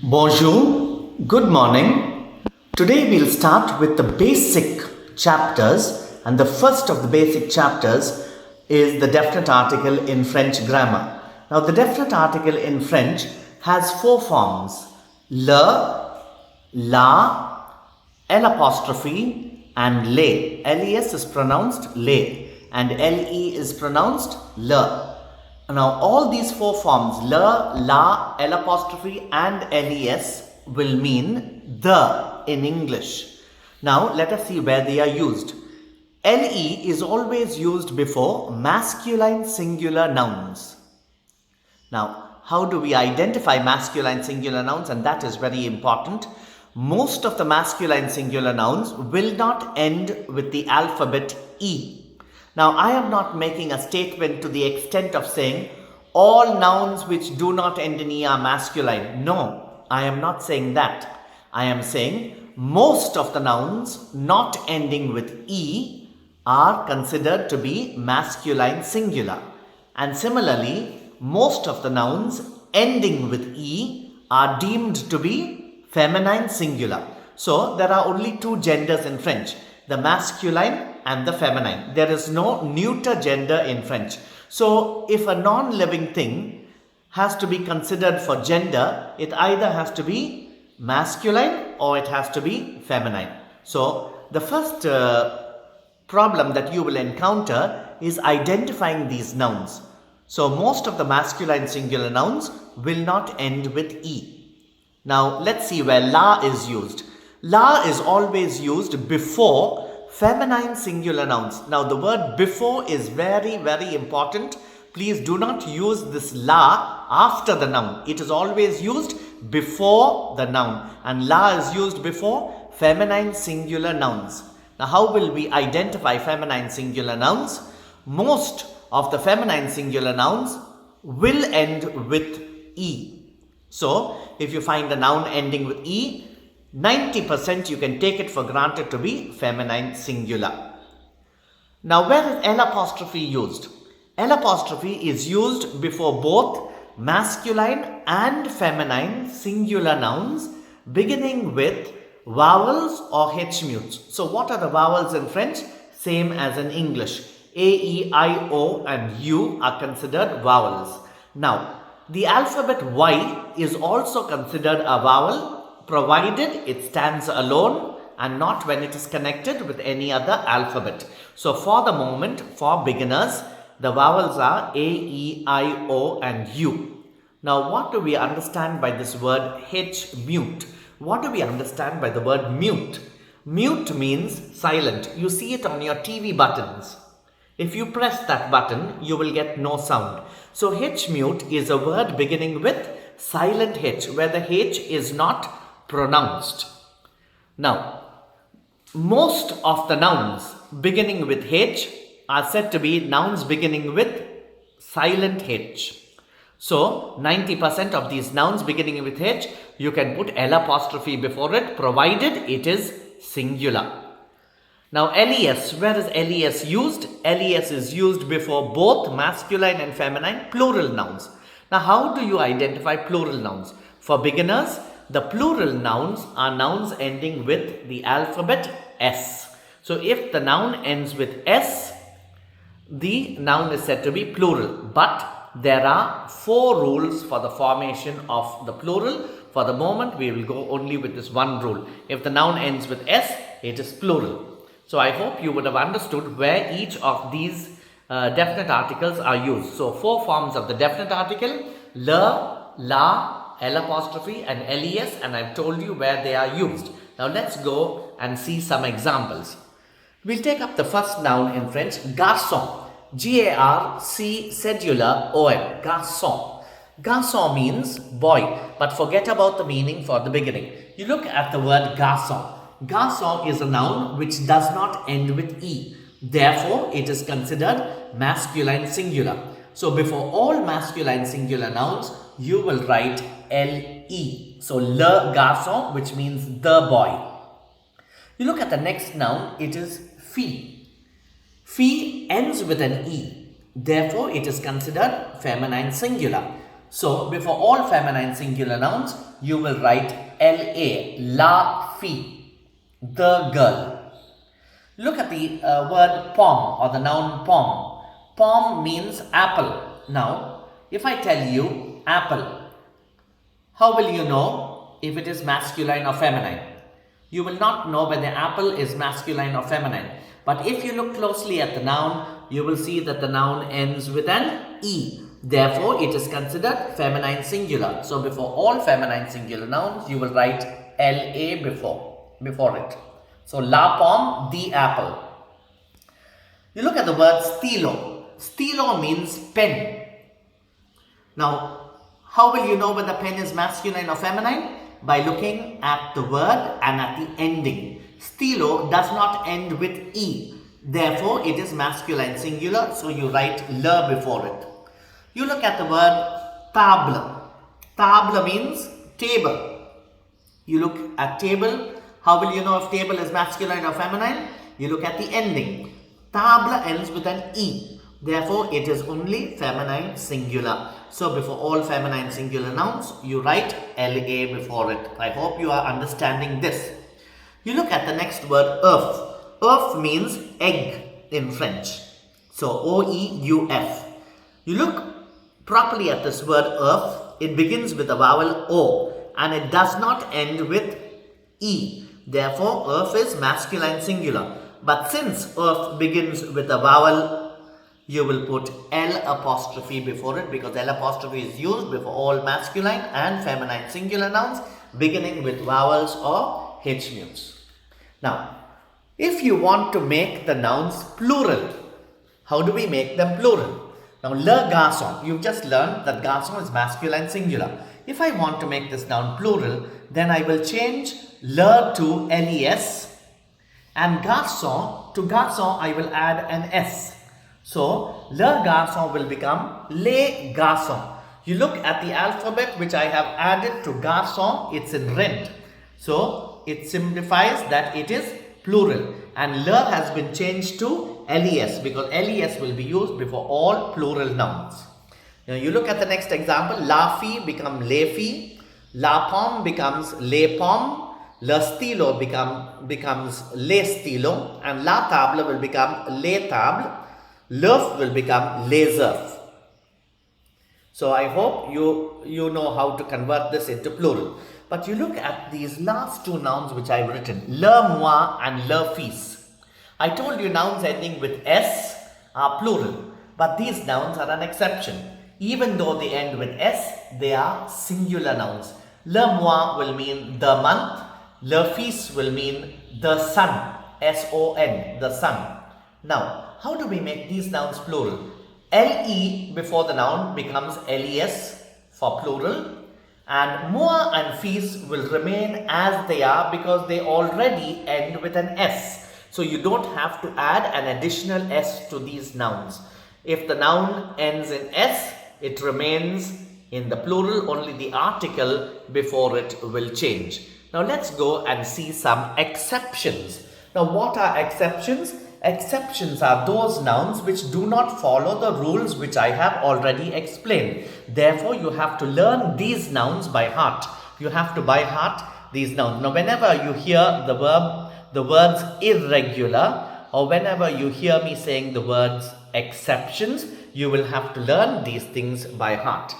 Bonjour, good morning. Today we'll start with the basic chapters, and the first of the basic chapters is the definite article in French grammar. Now, the definite article in French has four forms: le, la, L apostrophe, and les. Les is pronounced le, and le is pronounced le. Now, all these four forms, le, la, L apostrophe, and les, will mean the in English. Now, let us see where they are used. Le is always used before masculine singular nouns. Now, how do we identify masculine singular nouns? And that is very important. Most of the masculine singular nouns will not end with the alphabet E. Now, I am not making a statement to the extent of saying all nouns which do not end in E are masculine. No, I am not saying that. I am saying most of the nouns not ending with E are considered to be masculine singular. And similarly, most of the nouns ending with E are deemed to be feminine singular. So, there are only two genders in French, the masculine and the feminine. There is no neuter gender in French. So, if a non-living thing has to be considered for gender, it either has to be masculine or it has to be feminine. So, the first problem that you will encounter is identifying these nouns. So, most of the masculine singular nouns will not end with E. Now, let's see where la is used. La is always used before feminine singular nouns. Now, the word before is very, very important. Please do not use this la after the noun. It is always used before the noun. And la is used before feminine singular nouns. Now, how will we identify feminine singular nouns? Most of the feminine singular nouns will end with E. So, if you find a noun ending with E, 90% you can take it for granted to be feminine singular. Now, where is L apostrophe used? L apostrophe is used before both masculine and feminine singular nouns beginning with vowels or H mutes. So, what are the vowels in French? Same as in English. A, E, I, O and U are considered vowels. Now, the alphabet Y is also considered a vowel provided it stands alone and not when it is connected with any other alphabet. So, for the moment, for beginners, the vowels are A, E, I, O and U. Now, what do we understand by this word H mute? What do we understand by the word mute? Mute means silent. You see it on your TV buttons. If you press that button, you will get no sound. So, H mute is a word beginning with silent H, where the H is not pronounced. Now, most of the nouns beginning with H are said to be nouns beginning with silent H. So, 90% of these nouns beginning with H, you can put L apostrophe before it, provided it is singular. Now, les, where is les used? Les is used before both masculine and feminine plural nouns. Now, how do you identify plural nouns? For beginners, the plural nouns are nouns ending with the alphabet S. So, if the noun ends with S, the noun is said to be plural. But there are four rules for the formation of the plural. For the moment, we will go only with this one rule. If the noun ends with S, it is plural. So, I hope you would have understood where each of these definite articles are used. So, four forms of the definite article: le, la, L apostrophe and les, and I've told you where they are used. Now, let's go and see some examples. We'll take up the first noun in French, garçon. Garcon, garçon. Garçon means boy, but forget about the meaning for the beginning. You look at the word garçon. Garçon is a noun which does not end with E. Therefore, it is considered masculine singular. So, before all masculine singular nouns, you will write le. So, le garçon, which means the boy. You look at the next noun, it is fille. Fille ends with an E. Therefore, it is considered feminine singular. So before all feminine singular nouns, you will write la fille, the girl. Look at the word pom or the noun pom. Pom means apple. Now, if I tell you apple, how will you know if it is masculine or feminine? You will not know whether apple is masculine or feminine. But if you look closely at the noun, you will see that the noun ends with an E. Therefore, it is considered feminine singular. So, before all feminine singular nouns, you will write LA before it. So, la pomme, the apple. You look at the word stilo. Stilo means pen. Now, how will you know whether pen is masculine or feminine? By looking at the word and at the ending. Stilo does not end with E. Therefore, it is masculine singular. So, you write le before it. You look at the word table. Table means table. You look at table. How will you know if table is masculine or feminine? You look at the ending. Table ends with an E. Therefore, it is only feminine singular. So, before all feminine singular nouns, you write LA before it. I hope you are understanding this. You look at the next word, œuf. Œuf means egg in French. So, OEUF. You look properly at this word œuf. It begins with the vowel O and it does not end with E. Therefore, œuf is masculine singular. But since œuf begins with a vowel, you will put L apostrophe before it because L apostrophe is used before all masculine and feminine singular nouns beginning with vowels or H mutes. Now, if you want to make the nouns plural, how do we make them plural? Now, le garçon, you've just learned that garçon is masculine singular. If I want to make this noun plural, then I will change le to les and garçon to garçon I will add an S. So, le garçon will become les garçons. You look at the alphabet which I have added to garçon, it's in rent. So, it signifies that it is plural. And le has been changed to les because les will be used before all plural nouns. Now, you look at the next example. La fille becomes les filles. La pomme becomes les pommes. Le stylo becomes les stylos. And la table will become les tables. L'œuf will become les œufs. So I hope you know how to convert this into plural. But you look at these last two nouns which I've written, le moi and le fils. I told you nouns ending with S are plural, but these nouns are an exception. Even though they end with S, they are singular nouns. Le moi will mean the month, le fils will mean the son, S-O-N, the son. Now, how do we make these nouns plural? Le before the noun becomes les for plural, and moi and fils will remain as they are because they already end with an S. So you don't have to add an additional S to these nouns. If the noun ends in S, it remains in the plural, only the article before it will change. Now let's go and see some exceptions. Now what are exceptions? Exceptions are those nouns which do not follow the rules which I have already explained. Therefore, you have to learn these nouns by heart. You have to by heart these nouns. Now, whenever you hear the words irregular, or whenever you hear me saying the words exceptions, you will have to learn these things by heart.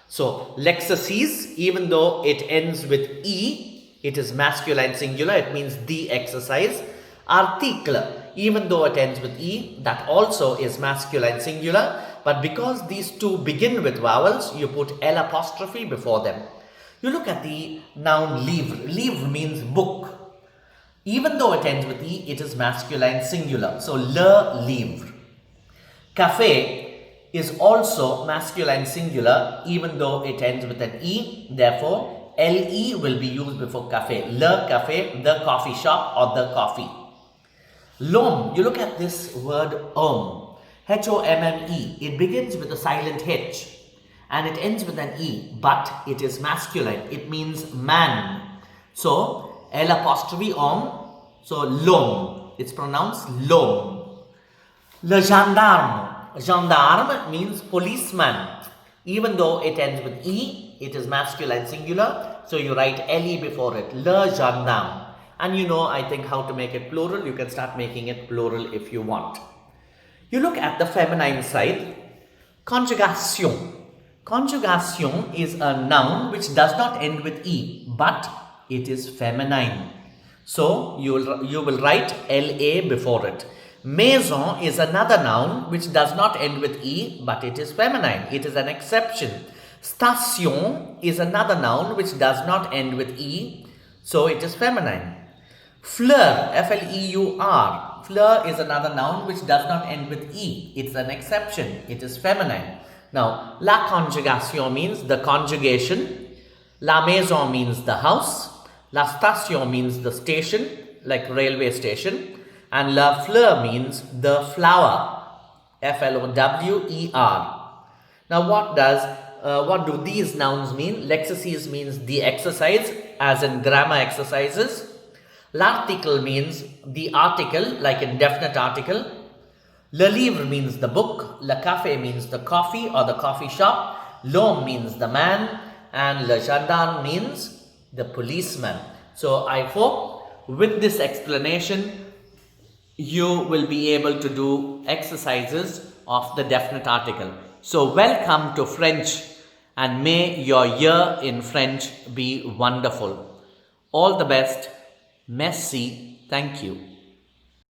So, l'exercice, even though it ends with E, it is masculine singular, it means the exercise. Article, even though it ends with E, that also is masculine singular, but because these two begin with vowels, you put L apostrophe before them. You look at the noun livre. Livre means book. Even though it ends with E, it is masculine singular. So, le livre. Café is also masculine singular, even though it ends with an E. Therefore, le will be used before café. Le café, the coffee shop or the coffee. L'homme, you look at this word homme, H-O-M-M-E. It begins with a silent H and it ends with an E, but it is masculine. It means man. So, L apostrophe homme, so l'homme. It's pronounced l'homme. Le gendarme. Gendarme means policeman. Even though it ends with E, it is masculine singular, so you write LE before it. Le gendarme. And you know, I think, how to make it plural. You can start making it plural if you want. You look at the feminine side. Conjugation. Conjugation is a noun which does not end with E, but it is feminine. So you will write LA before it. Maison is another noun which does not end with E, but it is feminine. It is an exception. Station is another noun which does not end with E, so it is feminine. Fleur, F-L-E-U-R. Fleur is another noun which does not end with E. It's an exception. It is feminine. Now, la conjugation means the conjugation. La maison means the house. La station means the station, like railway station. And la fleur means the flower. F-L-O-W-E-R. Now, what do these nouns mean? L'exercice means the exercise, as in grammar exercises. L'article means the article, like in definite article. Le livre means the book. Le café means the coffee or the coffee shop. L'homme means the man. And le gendarme means the policeman. So I hope with this explanation, you will be able to do exercises of the definite article. So welcome to French, and may your year in French be wonderful. All the best. Merci. Thank you.